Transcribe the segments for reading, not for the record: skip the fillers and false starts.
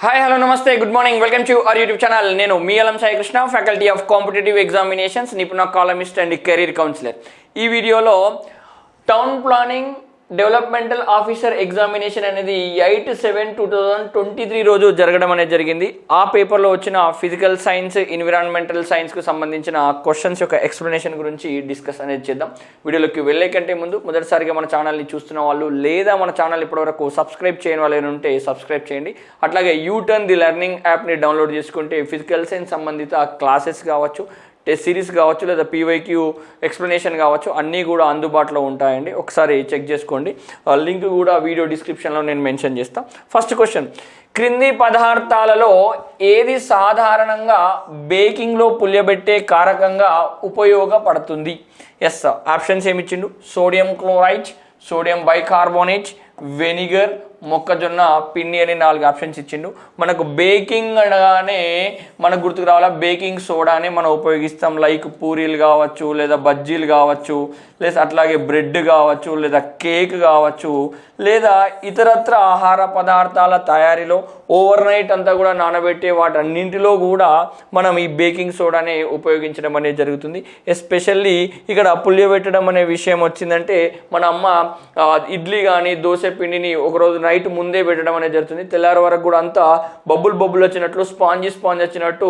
Hi hello నమస్తే good morning welcome to our YouTube channel. నేను మీ Alam Sai Krishna, faculty of competitive examinations, Nipuna columnist and career counsellor. ఈ వీడియోలో town planning developmental officer examination అనేది 8/7/2023 రోజు జరగడం అనేది జరిగింది. ఆ పేపర్లో వచ్చిన ఫిజికల్ సైన్స్, ఎన్విరాన్మెంటల్ సైన్స్కు సంబంధించిన క్వశ్చన్స్ యొక్క ఎక్స్ప్లెనేషన్ గురించి డిస్కస్ అనేది చేద్దాం. వీడియోలోకి వెళ్ళే కంటే ముందు మొదటిసారిగా మన ఛానల్ని చూస్తున్న వాళ్ళు లేదా మన ఛానల్ ఇప్పటివరకు సబ్స్క్రైబ్ చేయని వాళ్ళు ఉంటే సబ్స్క్రైబ్ చేయండి. అట్లాగే యూటర్న్ ది లెర్నింగ్ యాప్ని డౌన్లోడ్ చేసుకుంటే ఫిజికల్ సైన్స్ సంబంధిత క్లాసెస్ కావచ్చు, టెస్ట్ సిరీస్ కావచ్చు, లేదా పీవైక్యూ ఎక్స్ప్లెనేషన్ కావచ్చు, అన్నీ కూడా అందుబాటులో ఉంటాయండి. ఒకసారి చెక్ చేసుకోండి. లింక్ కూడా వీడియో డిస్క్రిప్షన్లో నేను మెన్షన్ చేస్తాను. ఫస్ట్ క్వశ్చన్, క్రింది పదార్థాలలో ఏది సాధారణంగా బేకింగ్లో పులియబెట్టే కారకంగా ఉపయోగపడుతుంది? ఎస్, ఆప్షన్స్ ఏమిచ్చిండు? Sodium chloride, sodium bicarbonate, vinegar, మొక్కజొన్న పిండి అని 4 ఆప్షన్స్ ఇచ్చిండు. మనకు బేకింగ్ అనగానే మనకు గుర్తుకు రావాలా, బేకింగ్ సోడాని మనం ఉపయోగిస్తాం. లైక్ పూరీలు కావచ్చు, లేదా బజ్జీలు కావచ్చు, లేదా అట్లాగే బ్రెడ్ కావచ్చు, లేదా కేక్ కావచ్చు, లేదా ఇతరత్ర ఆహార పదార్థాల తయారీలో ఓవర్ నైట్ అంతా కూడా నానబెట్టే వాటన్నింటిలో కూడా మనం ఈ బేకింగ్ సోడాని ఉపయోగించడం అనేది జరుగుతుంది. ఎస్పెషల్లీ ఇక్కడ పులియబెట్టడం అనే విషయం వచ్చిందంటే, మన అమ్మ ఇడ్లీ కానీ దోశ పిండిని ఒకరోజు నైట్ ముందే పెట్టడం అనేది జరుగుతుంది. తెల్లారి వరకు కూడా అంతా బబుల్ వచ్చినట్లు, స్పాంజ్ వచ్చినట్టు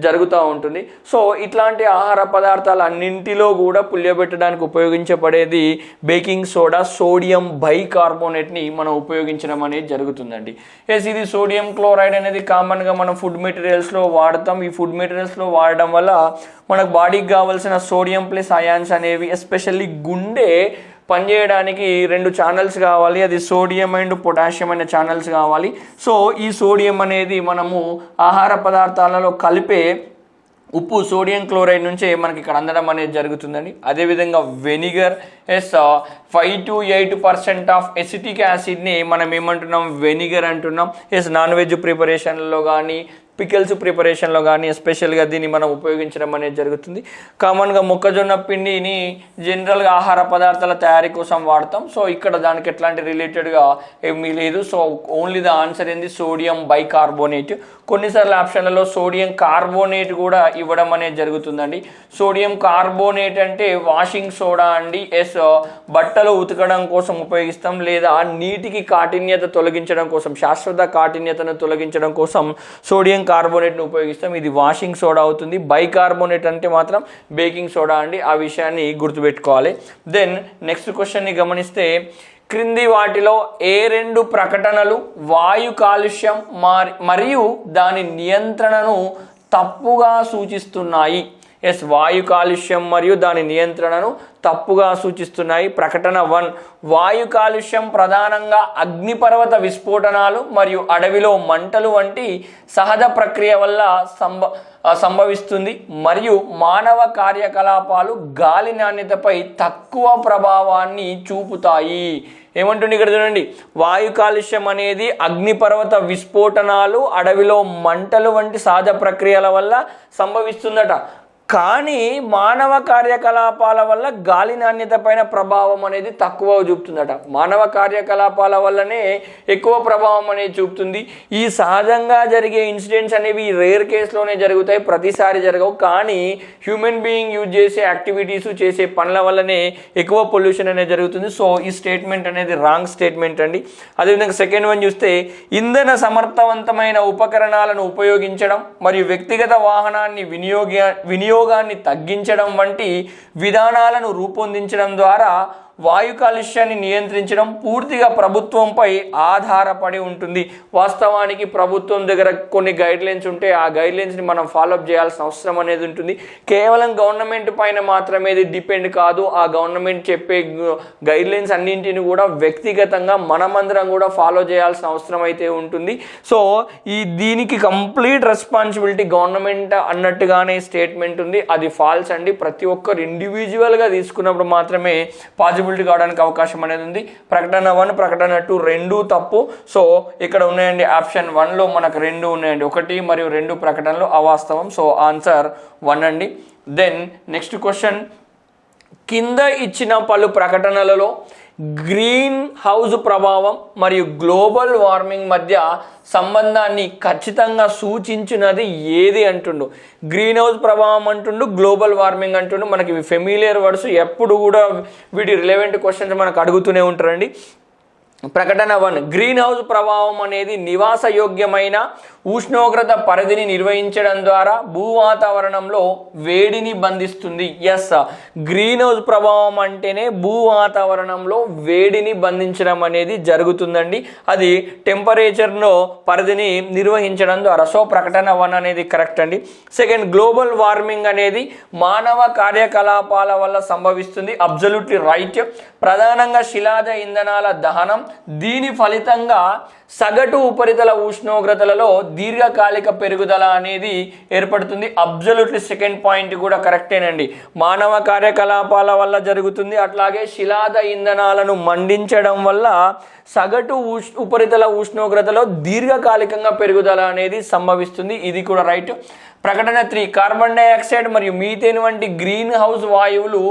జరుగుతూ ఉంటుంది. సో ఇట్లాంటి ఆహార పదార్థాలు అన్నింటిలో కూడా పులియబెట్టడానికి ఉపయోగించబడేది బేకింగ్ సోడా, సోడియం బైకార్బోనేట్ని మనం ఉపయోగించడం అనేది జరుగుతుందండి. ఎస్, ఇది సోడియం క్లోరైడ్ అనేది కామన్గా మనం ఫుడ్ మెటీరియల్స్లో వాడతాం. ఈ ఫుడ్ మెటీరియల్స్లో వాడడం వల్ల మనకు బాడీకి కావాల్సిన సోడియం ప్లస్ అయాన్స్ అనేవి, ఎస్పెషల్లీ గుండె పనిచేయడానికి 2 ఛానల్స్ కావాలి. అది సోడియం అండ్ పొటాషియం అనే ఛానల్స్ కావాలి. సో ఈ సోడియం అనేది మనము ఆహార పదార్థాలలో కలిపే ఉప్పు సోడియం క్లోరైడ్ నుంచే మనకి ఇక్కడ అందడం అనేది జరుగుతుందండి. అదేవిధంగా vinegar, yes 5 to 8% of acetic యాసిడ్ని మనం ఏమంటున్నాం? వెనిగర్ అంటున్నాం. ఎస్, నాన్ వెజ్ ప్రిపరేషన్లో కానీ, పికిల్స్ ప్రిపరేషన్లో కానీ ఎస్పెషల్గా దీన్ని మనం ఉపయోగించడం అనేది జరుగుతుంది. కామన్గా మొక్కజొన్న పిండిని జనరల్గా ఆహార పదార్థాల తయారీ కోసం వాడతాం. సో ఇక్కడ దానికి ఎట్లాంటి రిలేటెడ్గా ఏమీ లేదు. సో ఓన్లీ ద ఆన్సర్ ఏంది? Sodium bicarbonate. కొన్నిసార్లు ఆప్షన్లలో సోడియం కార్బోనేట్ కూడా ఇవ్వడం అనేది జరుగుతుందండి. సోడియం కార్బోనేట్ అంటే వాషింగ్ సోడా అండి. ఎస్, బట్టలు ఉతకడం కోసం ఉపయోగిస్తాం, లేదా నీటికి కాఠిన్యత తొలగించడం కోసం, శాశ్వత కాఠిన్యతను తొలగించడం కోసం సోడియం కార్బోనేట్ను ఉపయోగిస్తాం. ఇది వాషింగ్ సోడా అవుతుంది. బైకార్బోనేట్ అంటే మాత్రం బేకింగ్ సోడా అండి. ఆ విషయాన్ని గుర్తుపెట్టుకోవాలి. దెన్ నెక్స్ట్ క్వశ్చన్ని గమనిస్తే, క్రింది వాటిలో ఏ 2 ప్రకటనలు వాయు కాలుష్యం మరియు దాని నియంత్రణను తప్పుగా సూచిస్తున్నాయి? ఎస్, వాయు కాలుష్యం మరియు దాని నియంత్రణను తప్పుగా సూచిస్తున్నాయి. ప్రకటన 1, వాయు కాలుష్యం ప్రధానంగా అగ్నిపర్వత విస్ఫోటనాలు మరియు అడవిలో మంటలు వంటి సహజ ప్రక్రియ వల్ల సంభవిస్తుంది మరియు మానవ కార్యకలాపాలు గాలి నాణ్యతపై తక్కువ ప్రభావాన్ని చూపుతాయి. ఏమంటుంది ఇక్కడ చూడండి, వాయు కాలుష్యం అనేది అగ్నిపర్వత విస్ఫోటనాలు, అడవిలో మంటలు వంటి సహజ ప్రక్రియల వల్ల సంభవిస్తుందట. కానీ మానవ కార్యకలాపాల వల్ల గాలి నాణ్యత పైన ప్రభావం అనేది తక్కువ చూపుతుందట. మానవ కార్యకలాపాల వల్లనే ఎక్కువ ప్రభావం అనేది చూపుతుంది. ఈ సహజంగా జరిగే ఇన్సిడెంట్స్ అనేవి రేర్ కేసులోనే జరుగుతాయి, ప్రతిసారి జరగవు. కానీ హ్యూమన్ బీయింగ్ యూజ్ చేసే యాక్టివిటీస్, చేసే పనుల వల్లనే ఎక్కువ పొల్యూషన్ అనేది జరుగుతుంది. సో ఈ స్టేట్మెంట్ అనేది రాంగ్ స్టేట్మెంట్ అండి. అదేవిధంగా సెకండ్ వన్ చూస్తే, ఇంధన సమర్థవంతమైన ఉపకరణాలను ఉపయోగించడం మరియు వ్యక్తిగత వాహనాన్ని వినియోగాన్ని తగ్గించడం వంటి విధానాలను రూపొందించడం ద్వారా వాయు కాలుష్యాన్ని నియంత్రించడం పూర్తిగా ప్రభుత్వంపై ఆధారపడి ఉంటుంది. వాస్తవానికి ప్రభుత్వం దగ్గర కొన్ని గైడ్లైన్స్ ఉంటే ఆ గైడ్లైన్స్ని మనం ఫాలోఅప్ చేయాల్సిన అవసరం అనేది ఉంటుంది. కేవలం గవర్నమెంట్ పైన మాత్రమే ఇది డిపెండ్ కాదు. ఆ గవర్నమెంట్ చెప్పే గైడ్లైన్స్ అన్నింటిని కూడా వ్యక్తిగతంగా మనమందరం కూడా ఫాలో చేయాల్సిన అవసరం అయితే ఉంటుంది. సో దీనికి కంప్లీట్ రెస్పాన్సిబిలిటీ గవర్నమెంట్ అన్నట్టుగానే స్టేట్మెంట్ ఉంది. అది ఫాల్స్ అండి. ప్రతి ఒక్కరు ఇండివిజువల్గా తీసుకున్నప్పుడు మాత్రమే పాజిబిలిటీ కావడానికి అవకాశం అనేది ఉంది. ప్రకటన 1, ప్రకటన 2 రెండూ తప్పు. సో ఇక్కడ ఉన్నాయండి, ఆప్షన్ 1లో మనకు 2 ఉన్నాయండి. 1 మరియు 2 ప్రకటనలు అవాస్తవం. సో ఆన్సర్ 1 అండి. దెన్ నెక్స్ట్ క్వశ్చన్, కింద ఇచ్చిన పలు ప్రకటనలలో గ్రీన్ హౌస్ ప్రభావం మరియు గ్లోబల్ వార్మింగ్ మధ్య సంబంధాన్ని ఖచ్చితంగా సూచించినది ఏది అంటుండు. గ్రీన్ హౌస్ ప్రభావం అంటుండు, గ్లోబల్ వార్మింగ్ అంటుండు. మనకి ఇవి ఫెమిలియర్ వర్డ్స్, ఎప్పుడు కూడా వీటి రిలవెంట్ క్వశ్చన్స్ మనకు అడుగుతూనే ఉంటారండి. ప్రకటన 1, గ్రీన్ హౌస్ ప్రభావం అనేది నివాసయోగ్యమైన ఉష్ణోగ్రత పరిధిని నిర్వహించడం ద్వారా భూ వాతావరణంలో వేడిని బంధిస్తుంది. ఎస్, గ్రీన్ హౌస్ ప్రభావం అంటేనే భూ వాతావరణంలో వేడిని బంధించడం అనేది జరుగుతుందండి. అది టెంపరేచర్లో పరిధిని నిర్వహించడం ద్వారా. సో ప్రకటన 1 అనేది కరెక్ట్ అండి. సెకండ్, గ్లోబల్ వార్మింగ్ అనేది మానవ కార్యకలాపాల వల్ల సంభవిస్తుంది. Absolutely right. ప్రధానంగా శిలాజ ఇంధనాల దహనం, దీని ఫలితంగా సగటు ఉపరితల ఉష్ణోగ్రతలలో దీర్ఘకాలిక పెరుగుదల అనేది ఏర్పడుతుంది. అబ్జల్యూట్లీ సెకండ్ పాయింట్ కూడా కరెక్టేనండి. మానవ కార్యకలాపాల వల్ల జరుగుతుంది. అట్లాగే శిలాజ ఇంధనాలను మండించడం వల్ల సగటు ఉపరితల ఉష్ణోగ్రతలో దీర్ఘకాలికంగా పెరుగుదల అనేది సంభవిస్తుంది. ఇది కూడా రైట్. ప్రకటన 3, కార్బన్ డైఆక్సైడ్ మరియు మీథేన్ వంటి గ్రీన్ హౌస్ వాయువులు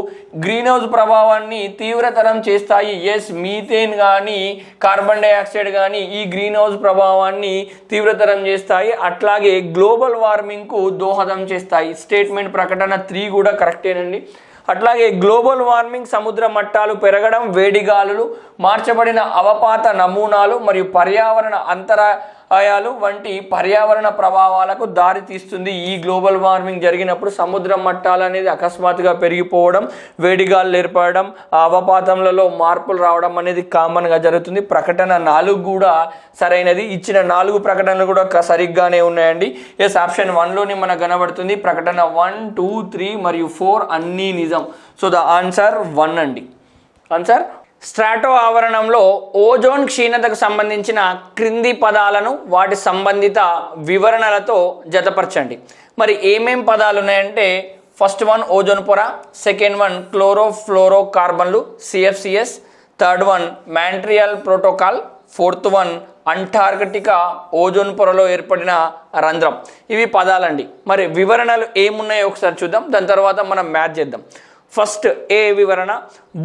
గ్రీన్ హౌస్ ప్రభావాన్ని తీవ్రతరం చేస్తాయి. ఎస్, మీథేన్ కానీ కార్బన్ డైఆక్సైడ్ కానీ ఈ గ్రీన్ హౌస్ ప్రభావాన్ని తీవ్రతరం చేస్తాయి. అట్లాగే గ్లోబల్ వార్మింగ్కు దోహదం చేస్తాయి. స్టేట్మెంట్ ప్రకటన 3 కూడా కరెక్టేనండి. అట్లాగే గ్లోబల్ వార్మింగ్ సముద్ర మట్టాలు పెరగడం, వేడిగాలులు, మార్చబడిన అవపాత నమూనాలు మరియు పర్యావరణ అంతరాయాలు వంటి పర్యావరణ ప్రభావాలకు దారి తీస్తుంది. ఈ గ్లోబల్ వార్మింగ్ జరిగినప్పుడు సముద్ర మట్టాలు అనేది అకస్మాత్తుగా పెరిగిపోవడం, వేడిగాలు ఏర్పడడం, అవపాతంలో మార్పులు రావడం అనేది కామన్గా జరుగుతుంది. ప్రకటన 4 కూడా సరైనది. ఇచ్చిన 4 ప్రకటనలు కూడా సరిగ్గానే ఉన్నాయండి. ఎస్, ఆప్షన్ 1లోని మనకు కనబడుతుంది. ప్రకటన 1, 2, 3 మరియు 4 అన్నీ నిజం. సో ద ఆన్సర్ 1 అండి. ఆన్సర్, స్ట్రాటో ఆవరణంలో ఓజోన్ క్షీణతకు సంబంధించిన క్రింది పదాలను వాటి సంబంధిత వివరణలతో జతపరచండి. మరి ఏమేం పదాలు ఉన్నాయంటే, ఫస్ట్ 1 ఓజోన్ పొర, సెకండ్ 1 క్లోరోఫ్లోరో కార్బన్లు CFCS, third 1 Montreal protocol, fourth 1 Antarctica ozone పొరలో ఏర్పడిన రంధ్రం. ఇవి పదాలండి. మరి వివరణలు ఏమున్నాయో ఒకసారి చూద్దాం, దాని తర్వాత మనం మ్యాచ్ చేద్దాం. ఫస్ట్ ఏ వివరణ,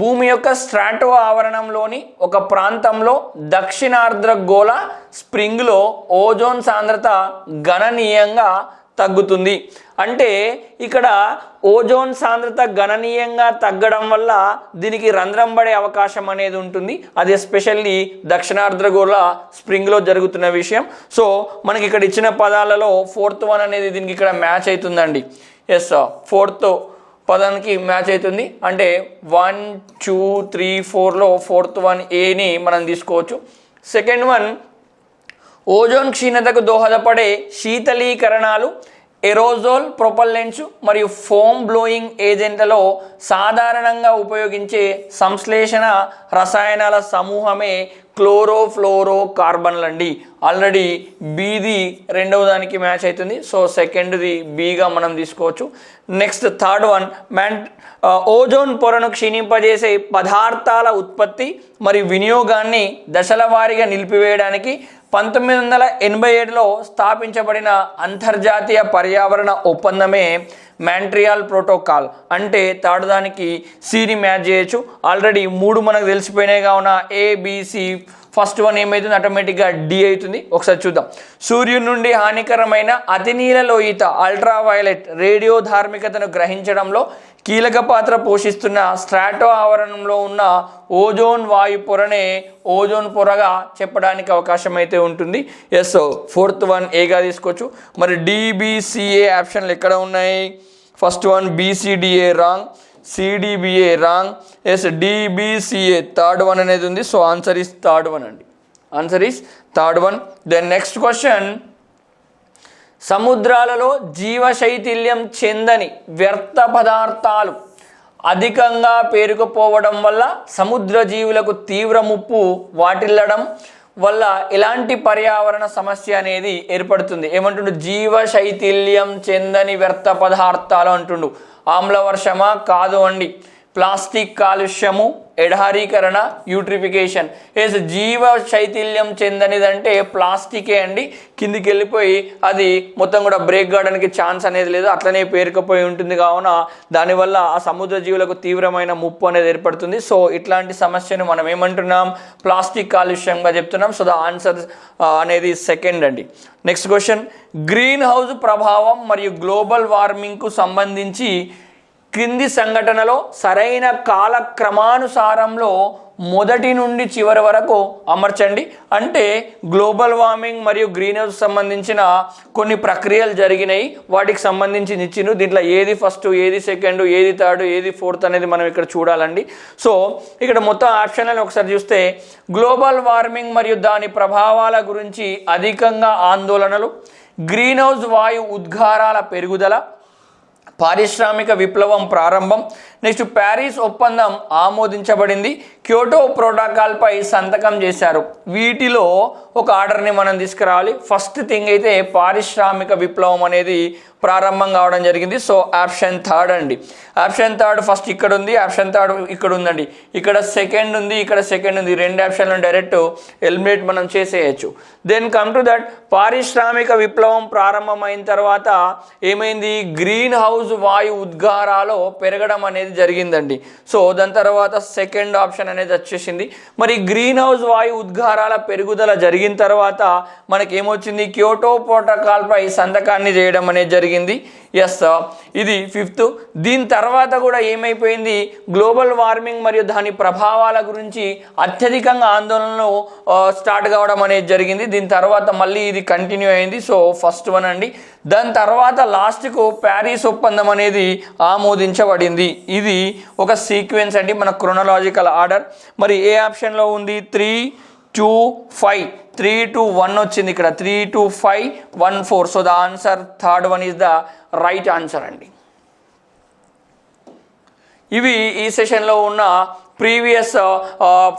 భూమి యొక్క స్ట్రాటో ఆవరణంలోని ఒక ప్రాంతంలో దక్షిణార్ధగోళ స్ప్రింగ్లో ఓజోన్ సాంద్రత గణనీయంగా తగ్గుతుంది. అంటే ఇక్కడ ఓజోన్ సాంద్రత గణనీయంగా తగ్గడం వల్ల దీనికి రంధ్రం పడే అవకాశం అనేది ఉంటుంది. అది ఎస్పెషల్లీ దక్షిణార్ధగోళ స్ప్రింగ్లో జరుగుతున్న విషయం. సో మనకి ఇక్కడ ఇచ్చిన పదాలలో ఫోర్త్ 1 అనేది దీనికి ఇక్కడ మ్యాచ్ అవుతుందండి. ఎస్, ఫోర్త్ పదానికి మ్యాచ్ అవుతుంది. అంటే 1, 2, 3, 4లో ఫోర్త్ 1 ఏని మనం తీసుకోవచ్చు. సెకండ్ 1 ఓజోన్ క్షీణతకు దోహదపడే శీతలీకరణాలు, ఎరోజోల్ ప్రొపల్లెంట్స్ మరియు ఫోమ్ బ్లోయింగ్ ఏజెంట్లలో సాధారణంగా ఉపయోగించే సంశ్లేషణ రసాయనాల సమూహమే క్లోరోఫ్లోరో కార్బన్లండి. ఆల్రెడీ బీది రెండవ దానికి మ్యాచ్ అవుతుంది. సో సెకండ్ది బీగా మనం తీసుకోవచ్చు. నెక్స్ట్ థర్డ్ 1 ఓజోన్ పొరను క్షీణింపజేసే పదార్థాల ఉత్పత్తి మరియు వినియోగాన్ని దశల వారీగా నిలిపివేయడానికి 1987లో స్థాపించబడిన అంతర్జాతీయ పర్యావరణ ఒప్పందమే మాంట్రియల్ ప్రోటోకాల్. అంటే థర్డ్ దానికి సిని మ్యాచ్ చేయొచ్చు. ఆల్రెడీ 3 మనకు తెలిసిపోయినాయి కావున ABC. ఫస్ట్ 1 ఏమవుతుంది, ఆటోమేటిక్గా D అవుతుంది. ఒకసారి చూద్దాం. సూర్యుడి నుండి హానికరమైన అతినీలలోహిత అల్ట్రావైలెట్ రేడియో ధార్మికతను గ్రహించడంలో కీలక పాత్ర పోషిస్తున్న స్ట్రాటో ఆవరణంలో ఉన్న ఓజోన్ వాయు పొరనే ఓజోన్ పొరగా చెప్పడానికి అవకాశం అయితే ఉంటుంది. ఎస్, ఫోర్త్ 1 ఏగా తీసుకోవచ్చు. మరి DBCA ఆప్షన్లు ఎక్కడ ఉన్నాయి? First 1 BCDA wrong, CDBA wrong. Yes, DBCA third 1 అనేది ఉంది. సో ఆన్సర్ ఈస్ థర్డ్ 1 అండి. Answer is third 1. Then next question, సముద్రాలలో జీవశైథిల్యం చెందని వ్యర్థ పదార్థాలు అధికంగా పేరుకుపోవడం వల్ల సముద్ర జీవులకు తీవ్ర ముప్పు వాటిల్లడం వల్ల ఎలాంటి పర్యావరణ సమస్య అనేది ఏర్పడుతుంది? ఏమంటుండు? జీవశైథిల్యం చెందని వ్యర్థ పదార్థాలు అంటుండు. ఆమ్ల వర్షమా? కాదు అండి. ప్లాస్టిక్ కాలుష్యము, ఎడారీకరణ, యూట్రిఫికేషన్. ఎస్, జీవ శైథిల్యం చెందనిదంటే ప్లాస్టికే అండి. కిందికి వెళ్ళిపోయి అది మొత్తం కూడా బ్రేక్ కావడానికి ఛాన్స్ అనేది లేదు, అట్లనే పేరుకుపోయి ఉంటుంది. కావున దానివల్ల ఆ సముద్ర జీవులకు తీవ్రమైన ముప్పు అనేది ఏర్పడుతుంది. సో ఇట్లాంటి సమస్యను మనం ఏమంటున్నాం, ప్లాస్టిక్ కాలుష్యంగా చెప్తున్నాం. సో ద ఆన్సర్ అనేది సెకండ్ అండి. నెక్స్ట్ క్వశ్చన్, గ్రీన్ హౌస్ ప్రభావం మరియు గ్లోబల్ వార్మింగ్కు సంబంధించి క్రింది సంఘటనలో సరైన కాలక్రమానుసారంలో మొదటి నుండి చివరి వరకు అమర్చండి. అంటే గ్లోబల్ వార్మింగ్ మరియు గ్రీన్ హౌస్ సంబంధించిన కొన్ని ప్రక్రియలు జరిగినాయి, వాటికి సంబంధించి ఇచ్చిండు. దీంట్లో ఏది ఫస్ట్, ఏది సెకండ్, ఏది థర్డ్, ఏది ఫోర్త్ అనేది మనం ఇక్కడ చూడాలండి. సో ఇక్కడ మొత్తం ఆప్షన్లను ఒకసారి చూస్తే, గ్లోబల్ వార్మింగ్ మరియు దాని ప్రభావాల గురించి అధికంగా ఆందోళనలు, గ్రీన్ హౌస్ వాయు ఉద్గారాల పెరుగుదల, పారిశ్రామిక విప్లవం ప్రారంభం, నెక్స్ట్ ప్యారిస్ ఒప్పందం ఆమోదించబడింది, క్యోటో ప్రోటోకాల్పై సంతకం చేశారు. వీటిలో ఒక ఆర్డర్ని మనం తీసుకురావాలి. ఫస్ట్ థింగ్ అయితే పారిశ్రామిక విప్లవం అనేది ప్రారంభం కావడం జరిగింది. సో ఆప్షన్ థర్డ్ అండి. ఆప్షన్ థర్డ్ ఫస్ట్ ఇక్కడ ఉంది, ఆప్షన్ థర్డ్ ఇక్కడ ఉందండి, ఇక్కడ సెకండ్ ఉంది, ఇక్కడ సెకండ్ ఉంది. రెండు ఆప్షన్లను డైరెక్ట్ ఎలిమినేట్ మనం చేసేయచ్చు. దెన్ కమ్ టు దట్, పారిశ్రామిక విప్లవం ప్రారంభమైన తర్వాత ఏమైంది, గ్రీన్ హౌస్ వాయు ఉద్గారాలు పెరగడం అనేది జరిగిందండి. సో దాని తర్వాత సెకండ్ ఆప్షన్ అనేది వచ్చేసింది. మరి గ్రీన్ హౌస్ వాయు ఉద్గారాల పెరుగుదల జరిగిన తర్వాత మనకి ఏమొచ్చింది, క్యోటో ప్రోటోకాల్పై సంతకాన్ని చేయడం అనేది జరిగింది. ఎస్, ఇది ఫిఫ్త్. దీని తర్వాత కూడా ఏమైపోయింది, గ్లోబల్ వార్మింగ్ మరియు దాని ప్రభావాల గురించి అత్యధికంగా ఆందోళనలు స్టార్ట్ కావడం అనేది జరిగింది. దీని తర్వాత మళ్ళీ ఇది కంటిన్యూ అయింది. సో ఫస్ట్ వన్ అండి. దాని తర్వాత లాస్ట్కు ప్యారిస్ ఒప్పందం అనేది ఆమోదించబడింది. ఇది ఒక సీక్వెన్స్ అండి, మన క్రోనలాజికల్ ఆర్డర్. మరి ఏ ఆప్షన్లో ఉంది, 3, 2, 5, 3, 2, 1 వచ్చింది ఇక్కడ, 3, 2, 5, 1, 4. So the answer third one is the right answer అండి. ఇవి ఈ సెషన్లో ఉన్న ప్రీవియస్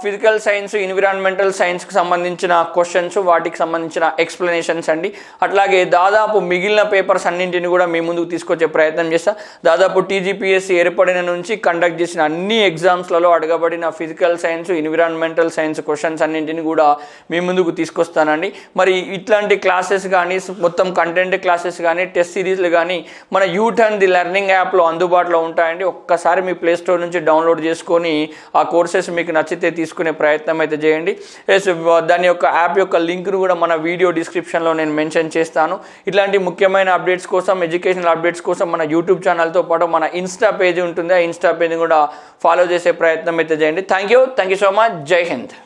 ఫిజికల్ సైన్స్, ఎన్విరాన్మెంటల్ సైన్స్కి సంబంధించిన క్వశ్చన్స్, వాటికి సంబంధించిన ఎక్స్ప్లెనేషన్స్ అండి. అట్లాగే దాదాపు మిగిలిన పేపర్స్ అన్నింటిని కూడా మీ ముందుకు తీసుకొచ్చే ప్రయత్నం చేస్తా. దాదాపు టీజీపీఎస్సీ ఏర్పడిన నుంచి కండక్ట్ చేసిన అన్ని ఎగ్జామ్స్లలో అడగబడిన physical science, environmental science questions అన్నింటిని కూడా మీ ముందుకు తీసుకొస్తానండి. మరి ఇట్లాంటి క్లాసెస్ కానీ, మొత్తం కంటెంట్ క్లాసెస్ కానీ, టెస్ట్ సిరీస్లు కానీ మన యూటర్న్ ది లెర్నింగ్ యాప్లో అందుబాటులో ఉంటాయండి. ఒక్కసారి మీ ప్లే స్టోర్ నుంచి డౌన్లోడ్ చేసుకొని ఆ కోర్సెస్ మీకు నచ్చితే తీసుకునే ప్రయత్నం అయితే చేయండి. దాని యొక్క యాప్ యొక్క లింక్ను కూడా మన వీడియో డిస్క్రిప్షన్లో నేను మెన్షన్ చేస్తాను. ఇట్లాంటి ముఖ్యమైన అప్డేట్స్ కోసం, ఎడ్యుకేషనల్ అప్డేట్స్ కోసం మన యూట్యూబ్ ఛానల్తో పాటు మన ఇన్స్టా పేజ్ ఉంటుంది, ఆ ఇన్స్టా పేజ్ని కూడా ఫాలో చేసే ప్రయత్నం అయితే చేయండి. Thank you so much. జై హింద్.